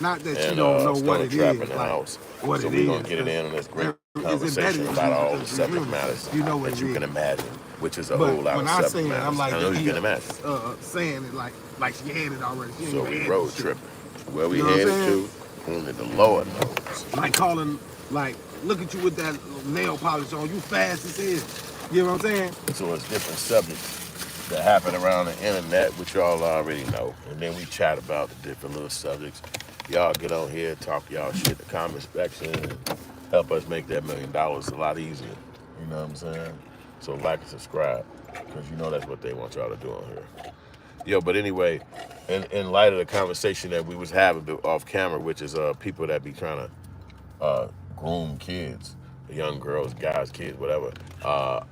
Not that you don't know what it trap in is, the like house. what So it we're gonna is. get it in on this great It's embedded conversation in about you all the because subject human. matters You know what that it you can is. imagine, which is a But whole lot when of I subject say it, I'm matters. like, I know you can imagine. saying it like she had it already. She ain't So even we had road this shit. tripping. Where we You know what I'm headed saying? to, only the Lord knows. Like calling, like, look at you with that nail polish on. You fast as hell. You know what I'm saying? So it's different subjects that happen around the internet, which y'all already know. And then we chat about the different little subjects. Y'all get on here, talk y'all shit in the comment section, and help us make that $1 million a lot easier. You know what I'm saying? So like and subscribe, because you know that's what they want y'all to do on here. Yo, but anyway, in light of the conversation that we was having off camera, which is people that be trying to groom kids, young girls, guys, kids, whatever. My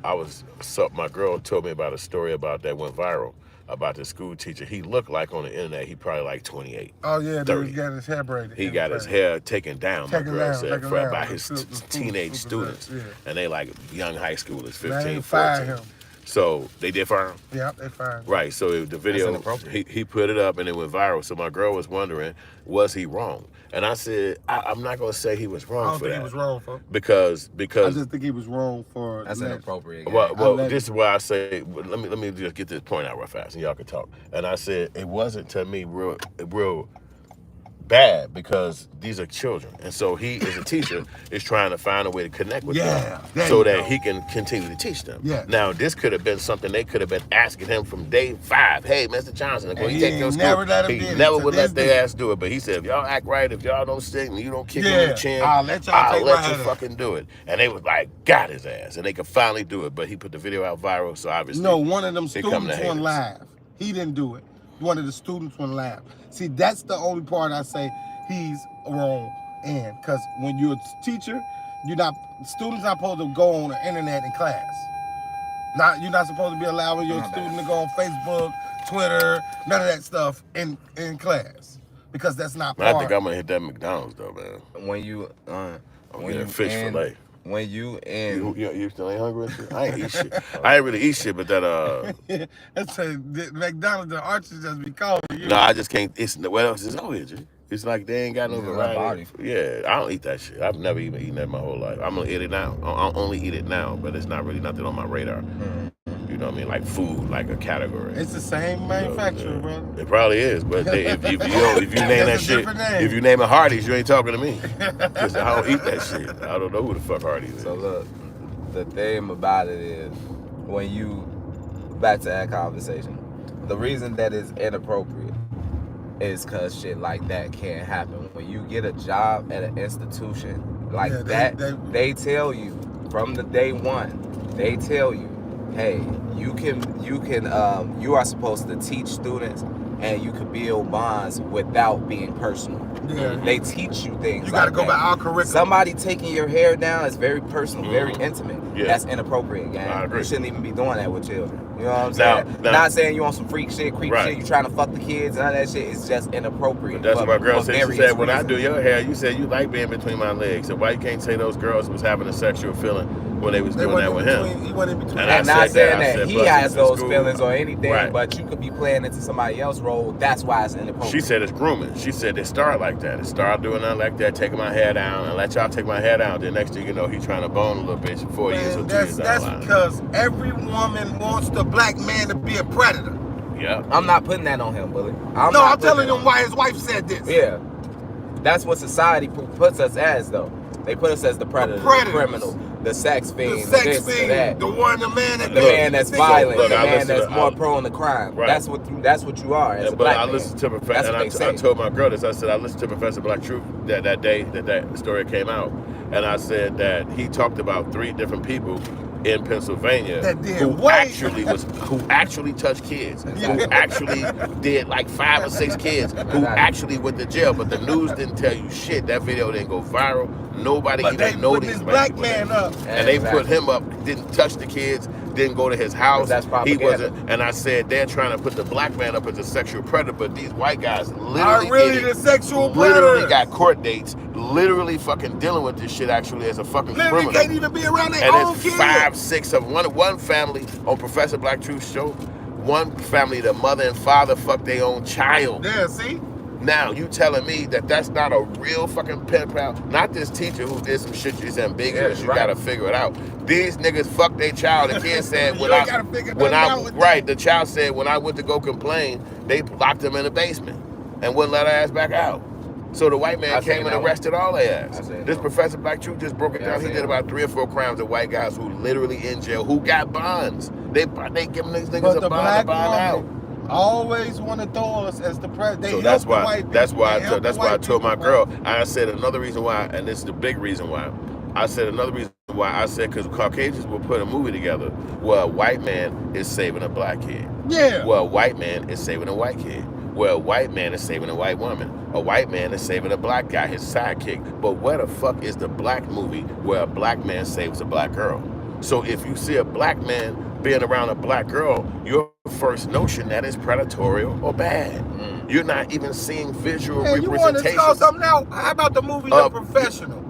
girl told me about a story about that went viral about the school teacher. He looked like on the internet, he probably like 28. Oh yeah, 30. dude got his hair braided. He got his hair taken down, my girl said, by his teenage students. Yeah. And they like young high schoolers, 15, 14. Fire him. So they did fire him? Yeah, they fired him. Right, so the video, he put it up and it went viral. So my girl was wondering, was he wrong? And I said, I'm not going to say he was wrong for that. I don't think he was wrong for Because I just think he was wrong for that's inappropriate. Well, this is why I say, let me just get this point out real fast and y'all can talk. And I said, it wasn't to me real bad because these are children, and so he as a teacher is trying to find a way to connect with them so that he can continue to teach them. Now this could have been something they could have been asking him from day 5. Hey, Mr. Johnson, when you take your school, he never would let their ass do it. But he said, if y'all act right, if y'all don't stick and you don't kick him in the chin, I'll let you fucking do it. And they was like, got his ass, and they could finally do it. But he put the video out viral, so obviously one of them students went live. He didn't do it. One of the students went live. See, that's the only part I say he's wrong in. Because when you're a teacher, students not supposed to go on the internet in class. You're not supposed to be allowing your student to go on Facebook, Twitter, none of that stuff in class. Because that's not part. I think I'm going to hit that McDonald's though, man. When you, I'm getting fish fillet. When you still ain't hungry? I ain't eat shit. I ain't really eat shit, but that That's a McDonald's, the arches just be calling you. No, I just can't. What else is over here, G? It's like they ain't got no variety. Yeah, I don't eat that shit. I've never even eaten that my whole life. I'm gonna eat it now. I'll only eat it now, but it's not really nothing on my radar. You know what I mean? Like food, like a category. It's the same manufacturer, brother. It probably is, but if you name that shit, if you name it Hardee's, you ain't talking to me. Cause I don't eat that shit. I don't know who the fuck Hardee's is. So look, the thing about it is, when you back to that conversation, the reason that is inappropriate is because shit like that can't happen. When you get a job at an institution like they tell you from the day one, they tell you, hey, you are supposed to teach students and you can build bonds without being personal. Yeah. They teach you things. You gotta go by our curriculum. Somebody taking your hair down is very personal, very intimate. Yeah. That's inappropriate, gang. I agree. You shouldn't even be doing that with children. You know what I'm saying? Not saying you on some freak shit, creep shit, you trying to fuck the kids, and all that shit. It's just inappropriate. But that's what my girl said. She said, when I do your hair, you said you like being between my legs. So why you can't say those girls was having a sexual feeling when they was doing that with him? He wasn't in between. And I'm not saying that he has those feelings or anything, but you could be playing into somebody else's role. That's why it's inappropriate. She said it's grooming. She said they start like that. It start doing nothing like that, taking my hair down, and let y'all take my hair down. Then next thing you know, he trying to bone a little bitch 4 years or 2 years down the line. That's because every woman wants the black man to be a predator. Yeah. I'm not putting that on him, Bully. I'm telling him why his wife said this. Yeah. That's what society puts us as, though. They put us as the predator, the criminal, the sex fiend, the man that's violent, the man that's more prone to crime. Right. That's what you are as a black man. Listened to Professor, and I told my girl this. I said I listened to Professor Black Truth that day that story came out, and I said that he talked about 3 different people in Pennsylvania who actually touched kids, who actually did like 5 or 6 kids, who actually went to jail. But the news didn't tell you shit. That video didn't go viral. Nobody even know these black man up, and they put him up. Didn't touch the kids. Didn't go to his house. He wasn't. And I said they're trying to put the black man up as a sexual predator, but these white guys literally got court dates, literally fucking dealing with this shit actually as a fucking criminal. Can't even be around their own kids. And it's 5, 6 of one family on Professor Black Truth's show. One family, the mother and father fucked their own child. Yeah, see? Now, you telling me that that's not a real fucking pen pal? Not this teacher who did some shit that's ambiguous. You gotta figure it out. These niggas fucked their child. The kid said the child said when I went to go complain, they locked him in the basement and wouldn't let her ass back out. So the white man came and arrested all their ass. This Professor Black Truth just broke it down. He did about 3 or 4 crimes of white guys who literally in jail, who got bonds. They giving these niggas a bond to bond out. Always want to throw us as the president. So that's why I told my girl. I said another reason why, and this is the big reason why. I said another reason why. I said because Caucasians will put a movie together where a white man is saving a black kid. Yeah. Where a white man is saving a white kid. Where a white man is saving a white woman. A white man is saving a black guy, his sidekick. But where the fuck is the black movie where a black man saves a black girl? So if you see a black man being around a black girl, your first notion that is predatory or bad. You're not even seeing visual representation. You want to call something now? How about the movie The Professional?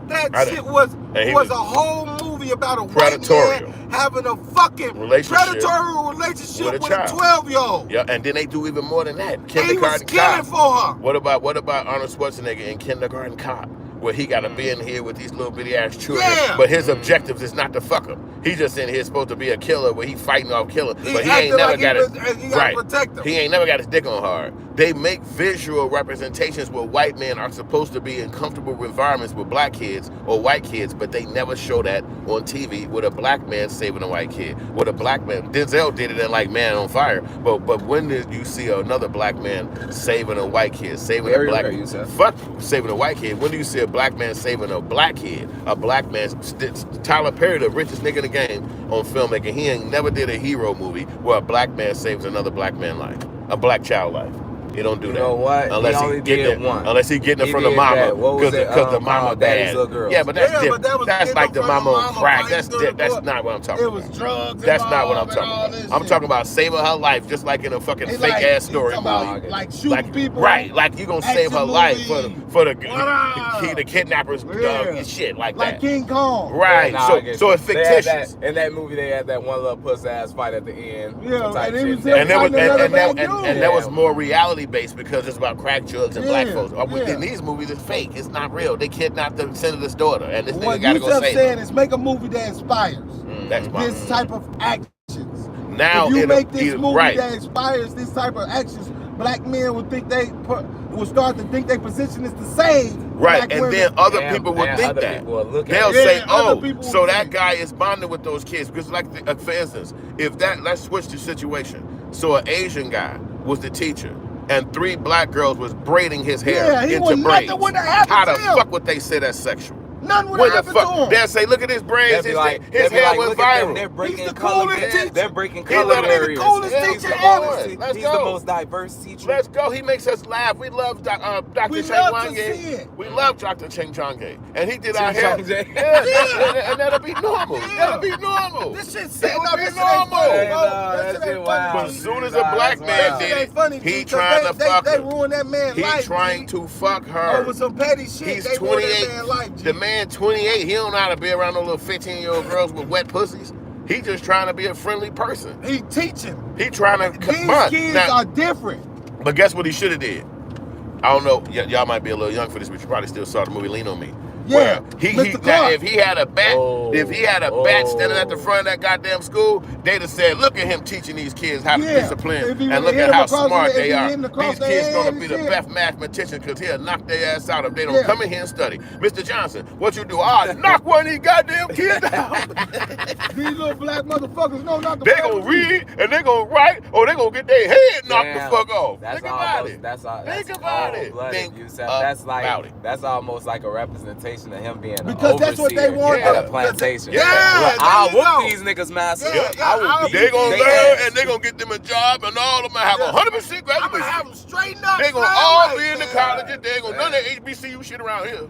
That shit was a whole movie about a white man having a fucking predatory relationship with a 12-year-old. Yeah, and then they do even more than that. He was killing for her. What about Arnold Schwarzenegger in Kindergarten Cop? Where he got to be in here with these little bitty ass children, but his objectives is not to fuck them. He just in here supposed to be a killer, where he fighting off killers, but he ain't never got He ain't never got his dick on hard. They make visual representations where white men are supposed to be in comfortable environments with black kids or white kids, but they never show that on TV with a black man saving a white kid. With a black man, Denzel did it in like Man on Fire, but when did you see another black man saving a white kid, saving a black saving a white kid? When do you see a black man saving a black kid? A black man, Tyler Perry, the richest nigga in the game on filmmaking, he ain't never did a hero movie where a black man saves another black man life, a black child life. He don't do that. You know what? Unless he getting it from the mama, because the mama bad. Yeah, but that's different. That's like the mama on crack. That's not what I'm talking about. It was drugs. That's not what I'm talking about. I'm talking about saving her life, just like in a fucking fake ass story movie. Like shooting people. Right, like you gonna save her life for the kidnappers shit like that. Like King Kong. Right. So it's fictitious. In that movie, they had that one little puss ass fight at the end. Yeah, and that was more reality based because it's about crack jugs and black folks. In these movies, it's fake. It's not real. They kidnapped the senator's daughter, and this nigga gotta go save her. What you're saying is make a movie that inspires this type of actions. Now, if you make this movie that inspires this type of actions, black men would think will start to think their position is the same. Right, and then other people will think that. They'll say, oh, so that guy is bonding with those kids. Because like, for instance, let's switch the situation. So an Asian guy was the teacher, and 3 black girls was braiding his hair into braids. How the fuck would they say that's sexual? None would happen to him. They'll say, look at his braids. His hair went viral. They're breaking color. They're breaking color barriers. He's the most diverse teacher. Let's go. He makes us laugh. We love Dr. Cheng Wange. We love Dr. Cheng Wange. And he did our hair. And that'll be normal. That'll be normal. This shit's setting up. It's normal. But as soon as a black man did it, he trying to fuck her. They ruined that man's life. He's trying to fuck her. Over some petty shit. He's 28. The man 28, he don't know how to be around no little 15-year-old girls with wet pussies. He just trying to be a friendly person. He teaching. He trying to These kids are different. But guess what he should have did? I don't know. Y'all might be a little young for this, but you probably still saw the movie Lean on Me. Yeah. If he had a bat, standing at the front of that goddamn school, they'd have said, "Look at him teaching these kids how to discipline, and look at how smart they are. These kids gonna be the best mathematicians because he'll knock their ass out if they don't come in here and study." Mr. Johnson, what you do? Knock one of these goddamn kids out. These little black motherfuckers don't knock the They gonna read and they gonna write, or they gonna get their head knocked the fuck off. Think about it. Think about it. That's almost like a representation of him being because that's what they want at a plantation. I'll whoop these niggas, master. They gonna learn and they gonna get them a job, and all of them have 100% graduation. I'm gonna have them straightened up. They gonna all be in the colleges. They ain't gonna none of that HBCU shit around here.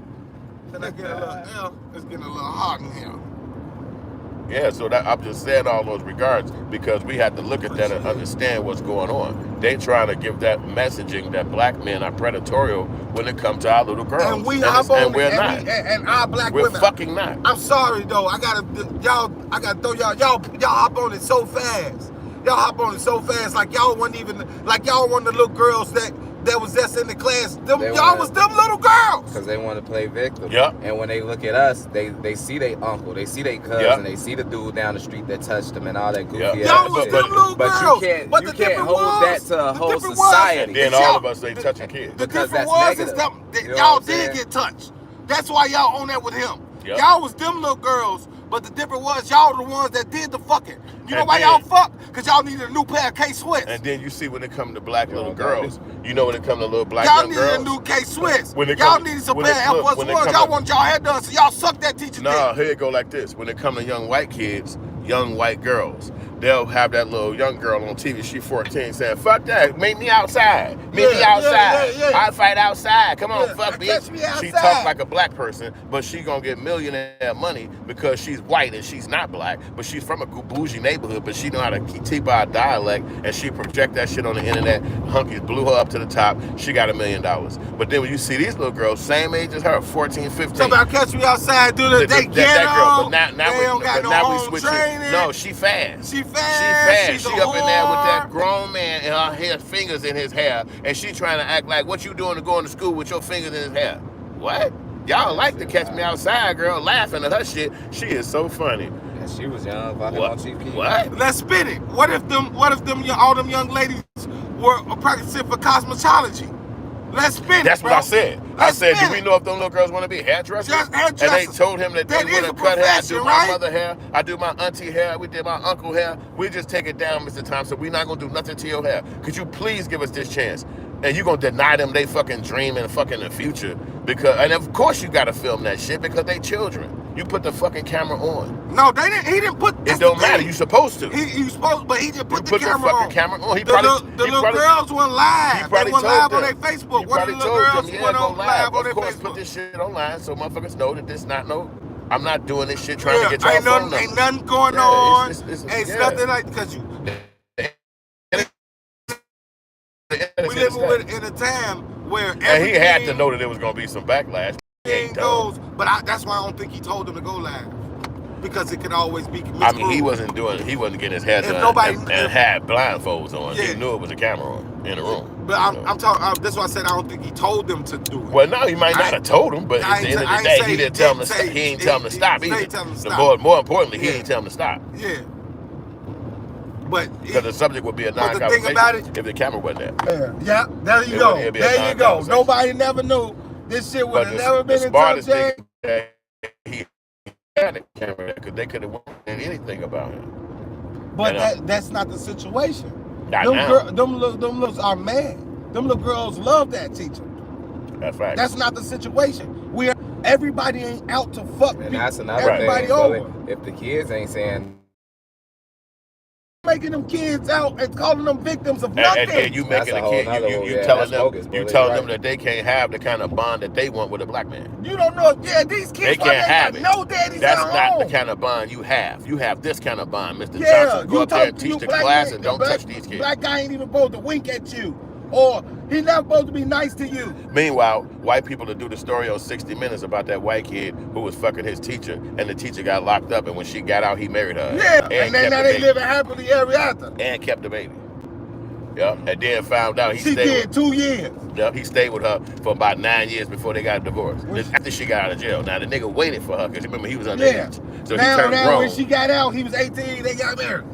Can I get a little? It's getting a little hot in here. Yeah, so that I'm just saying all those regards because we have to look at that and understand what's going on. They trying to give that messaging that black men are predatory when it comes to our little girls. And we're not. And our black women. We're fucking not. I'm sorry though. I gotta throw y'all hop on it so fast. Y'all hop on it so fast like y'all wasn't even like y'all one of the little girls that that was just in the class. Y'all was them little girls. Because they want to play victim. Yep. And when they look at us, they see their uncle, they see their cousin, they see the dude down the street that touched them and all that goofy ass Y'all was shit. them little girls. But you can't hold that to a whole society. And then all of us ain't touching kids. The difference was is that y'all did get touched. That's why y'all on that with him. Yep. Y'all was them little girls, but the difference was y'all were the ones that did the fucking. You know why y'all fucked? Because y'all needed a new pair of K-Swiss. And then you see when it come to black little girls, you know when it come to little black young girls. Y'all needed a new K-Swiss. Y'all needed some pair of Air Force Ones. Y'all want y'all hair done, so y'all suck that teacher dick. No, here it go like this. When it come to young white kids, young white girls, they'll have that little young girl on TV, she 14, saying, fuck that, meet me outside. Meet me outside. I'll fight outside. Come on, fuck bitch. She talk like a black person, but she gonna get millionaire money because she's white and she's not black, but she's from a bougie neighborhood, but she know how to keep our dialect, and she project that shit on the internet. Hunkies blew her up to the top. She got $1 million. But then when you see these little girls, same age as her, 14, 15. Talk about catch me outside, do the they get girl, but now we switch training. No, she fast. She fast. She up in there with that grown man and her hair, fingers in his hair, and she trying to act like, what you doing to going to school with your fingers in his hair? What? Y'all like to catch me outside, girl, laughing at her shit. She is so funny. Yeah, she was young, fucking on TV. What? Let's spin it. What if all them young ladies were practicing for cosmetology? Let's spin it. That's what I said. I said, do we know if them little girls want to be hairdressers? Hairdressers. And they told him that they would have cut hair. I do my mother hair. I do my auntie hair. We did my uncle hair. We just take it down, Mr. Thompson. We're not going to do nothing to your hair. Could you please give us this chance? And you going to deny them they fucking dream and fucking the future. And of course you got to film that shit because they children. You put the fucking camera on. No, they didn't. He didn't put. It don't matter. You supposed to. He supposed, but he didn't put the camera on. Camera on. The little girls went live. They went live on their Facebook. One of the little girls went on live on their Facebook. Of course, put this shit online so motherfuckers know that this not no. I'm not doing this shit trying to get y'all phone numbers. Ain't nothing going on. Ain't nothing like because you. We live in a time where and he had to know that there was gonna be some backlash. But that's why I don't think he told them to go live, because it could always be. I mean, he wasn't getting his head done and had blindfolds on. Yeah. He knew it was a camera on in the room. But I'm talking. That's why I said I don't think he told them to do it. Well, no, he might not have told them, but at the end of the day, he didn't tell them to stop. He didn't tell them to stop either. More importantly, he didn't tell them to stop. Yeah. But because the subject would be a non-conversation if the camera wasn't there. Yeah, there you go. There you go. Nobody never knew. This shit would have never been in subject. He had a camera because they could have won anything about him. But that's not the situation. Them little are mad. Them little girls love that teacher. That's right. That's not the situation. Everybody ain't out to fuck. And that's another thing. Over. If the kids ain't saying. Making them kids out and calling them victims of nothing. And you making a kid, you telling them that they can't have the kind of bond that they want with a black man. You don't know. Yeah, these kids they can't have it. No daddies. That's not the kind of bond you have. You have this kind of bond, Mr. Johnson. Go up there and teach the class and don't touch these kids. Black guy ain't even supposed to wink at you. Or he's not supposed to be nice to you. Meanwhile, white people to do the story on 60 Minutes about that white kid who was fucking his teacher, and the teacher got locked up, and when she got out, he married her. Yeah, and now they living happily ever after. And kept the baby. Yep, and then found out she did 2 years. Yep, he stayed with her for about 9 years before they got divorced. After she got out of jail. Now, the nigga waited for her, because remember, he was underage. So he turned grown. When she got out, he was 18, they got married.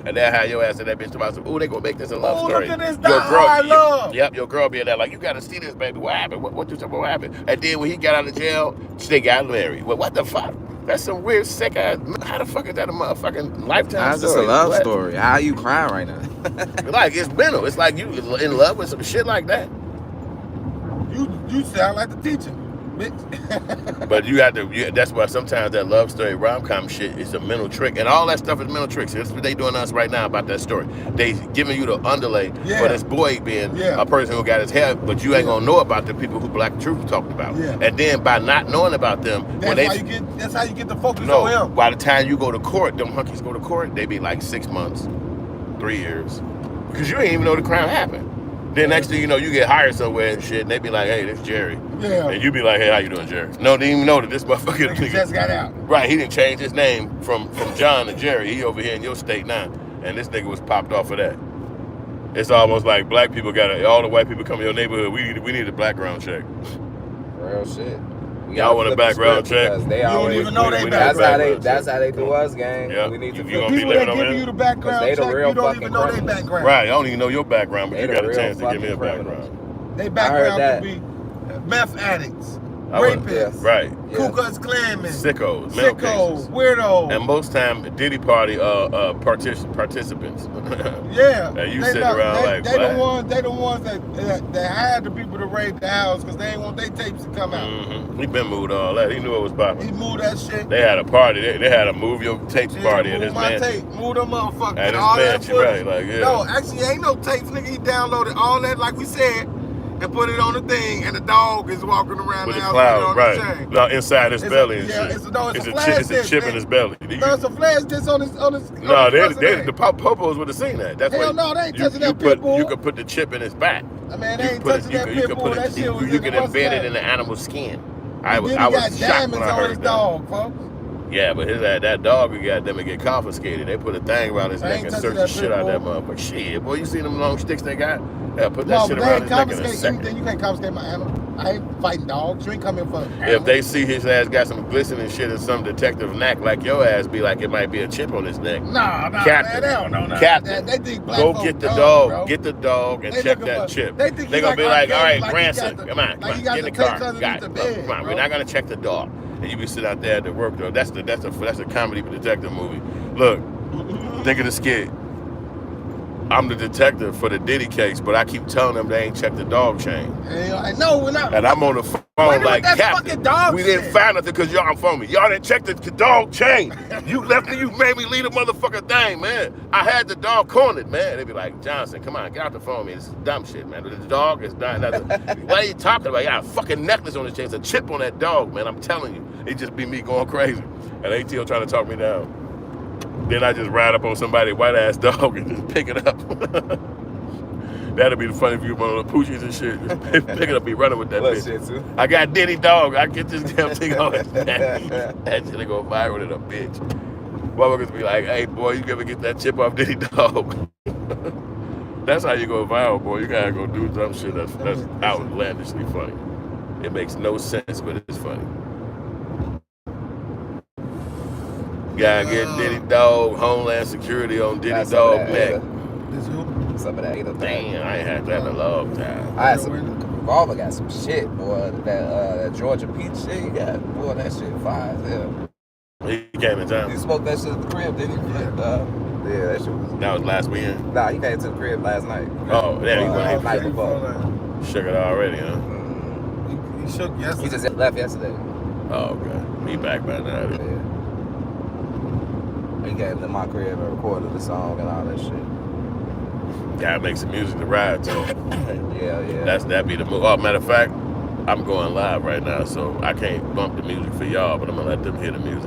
And then how your ass and that bitch about, ooh, they gonna make this a love story. Look at this love. Yep, your girl being there like, you gotta see this, baby. What happened? What happened? And then when he got out of jail, they got married. Well, what the fuck? That's some weird, sick ass. How the fuck is that a motherfucking lifetime story? How's this a love story? How are you crying right now? Like, it's mental. It's like you in love with some shit like that. You sound like the teacher. But you have to. That's why sometimes that love story rom-com shit is a mental trick, and all that stuff is mental tricks. That's what they doing us right now about that story. They giving you the underlay for this boy being a person who got his hair, but you ain't gonna know about the people who Black Truth talked about. Yeah. And then by not knowing about them, that's how you get the focus on him. By the time you go to court, them hunkies go to court, they be like 6 months, 3 years, because you ain't even know the crime happened. Then next thing you know, you get hired somewhere and shit, and they be like, hey, this Jerry. Yeah. And you be like, hey, how you doing, Jerry? No, they didn't even know that this motherfucker just got out. Right, he didn't change his name from John to Jerry. He over here in your state now. And this nigga was popped off of that. It's almost like black people all the white people come in your neighborhood. We need a background check. Real shit. Y'all want a background check? You don't even know they background. That's how they do us, gang. Yep. We need to the people that give you the background check, you don't even know their background. Right, I don't even know your background, but you got a chance to give me a background. They background could be meth addicts, rapists, right, Ku Klux Klanmen, sickos, weirdos, and most time Diddy Party participants. Yeah, and you sitting around they the ones that hired the people to raid the house because they ain't want their tapes to come out. He been moved all that. He knew it was popping. He moved that shit. They had a party. They had a move your tapes party at his mansion. Move them motherfuckers. At his mansion, right? Like, yeah. No, actually, ain't no tapes, nigga. He downloaded all that, like we said, and put it on the thing, and the dog is walking around with the the house cloud, right? The no, inside his belly and shit. It's a chip in his belly. No, it's a flash disc on his. No, the popos would have seen that. That's hell no, they ain't touching that pit bull. You could put the chip in his back. I mean, they ain't touching that pit bull. That shit was. You could embed it in the animal's skin. I was shocked diamonds when I on heard his that. dog, folks. Yeah, but that dog we got them to get confiscated. They put a thing around his neck and search the shit out of that motherfucker. Shit, boy, you see them long sticks they got? Yeah, put that shit around his neck in a second. You can't confiscate my animal. I ain't fighting dogs. You ain't coming for If they see his ass got some glistening shit and some detective knack like your ass be like it might be a chip on his neck. Nah, Captain, man, they don't know Captain, they think black go folk get the dumb, dog, bro. get the dog and check that chip. They gonna be like, all right, Branson, come come on, get in the car. Come on, we're not gonna check the dog. And you be sitting out there at the work though. That's a comedy detective movie. Look, think of the skit. I'm the detective for the Diddy case, but I keep telling them they ain't checked the dog chain. No, we're not. And I'm on the phone like, Captain, we didn't find nothing because y'all phone me. Y'all didn't check the dog chain. You left me, you made me leave the motherfucking thing, man. I had the dog cornered, man. They be like, Johnson, come on, get out the phone, man. This is dumb shit, man. The dog is not. What are you talking about? You got a fucking necklace on his chain. It's a chip on that dog, man. I'm telling you. It just be me going crazy. And ATL trying to talk me down. Then I just ride up on somebody's white ass dog and just pick it up. That'll be the funny view of one of the poochies and shit. Just pick it up, be running with that bitch. Shit too. I got Diddy dog. I get this damn thing on his neck. That shit go viral in a bitch. Motherfuckers be like, hey boy, you ever get that chip off Diddy dog? That's how you go viral, boy. You gotta go do some shit that's outlandishly funny. It makes no sense, but it's funny. Gotta get Diddy dog, Homeland Security on Diddy dog neck. Some of that either. Damn, I ain't had that in a long time. I had some. Revolver got some shit, boy. That Georgia Peach shit he got, boy, that shit fire as hell. He came in town. He smoked that shit at the crib, didn't he? Yeah, that shit was. That was last weekend? Nah, he came to the crib last night. Oh, yeah, he went night before. Shook it already, huh? He shook yesterday. He just left yesterday. Oh, okay. He back by now. Yeah. He came to my crib and recorded the song and all that shit. Gotta make some music to ride to. Yeah. That be the move. Oh, matter of fact, I'm going live right now, so I can't bump the music for y'all, but I'm gonna let them hear the music.